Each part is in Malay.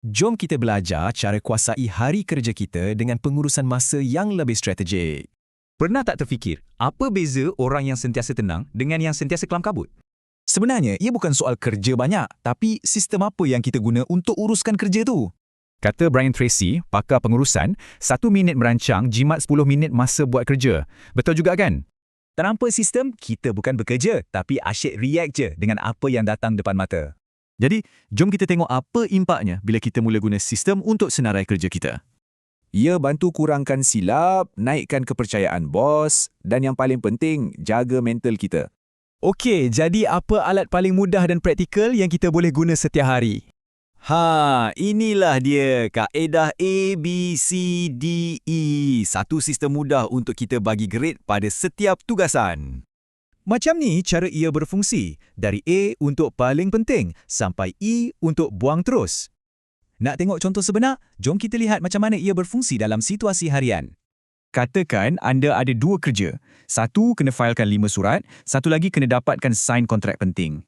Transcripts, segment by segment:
Jom kita belajar cara kuasai hari kerja kita dengan pengurusan masa yang lebih strategik. Pernah tak terfikir, apa beza orang yang sentiasa tenang dengan yang sentiasa kelam kabut? Sebenarnya, ia bukan soal kerja banyak, tapi sistem apa yang kita guna untuk uruskan kerja tu. Kata Brian Tracy, pakar pengurusan, 1 minit merancang jimat 10 minit masa buat kerja. Betul juga kan? Tanpa sistem, kita bukan bekerja, tapi asyik react je dengan apa yang datang depan mata. Jadi, jom kita tengok apa impaknya bila kita mula guna sistem untuk senarai kerja kita. Ia bantu kurangkan silap, naikkan kepercayaan bos dan yang paling penting, jaga mental kita. Okey, jadi apa alat paling mudah dan praktikal yang kita boleh guna setiap hari? Inilah dia kaedah A, B, C, D, E. Satu sistem mudah untuk kita bagi grade pada setiap tugasan. Macam ni cara ia berfungsi, dari A untuk paling penting sampai E untuk buang terus. Nak tengok contoh sebenar? Jom kita lihat macam mana ia berfungsi dalam situasi harian. Katakan anda ada 2 kerja. Satu kena failkan 5 surat, satu lagi kena dapatkan sign kontrak penting.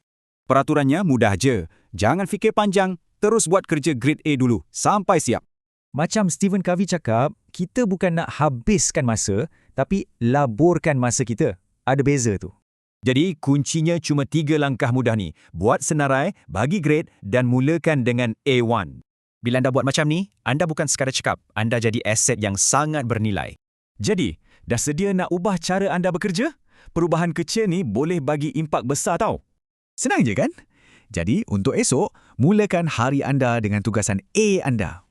Peraturannya mudah je. Jangan fikir panjang, terus buat kerja grade A dulu, sampai siap. Macam Stephen Covey cakap, kita bukan nak habiskan masa, tapi laburkan masa kita. Ada beza tu. Jadi, kuncinya cuma 3 langkah mudah ni. Buat senarai, bagi grade dan mulakan dengan A1. Bila anda buat macam ni, anda bukan sekadar cakap, anda jadi aset yang sangat bernilai. Jadi, dah sedia nak ubah cara anda bekerja? Perubahan kecil ni boleh bagi impak besar tau. Senang je kan? Jadi, untuk esok, mulakan hari anda dengan tugasan A anda.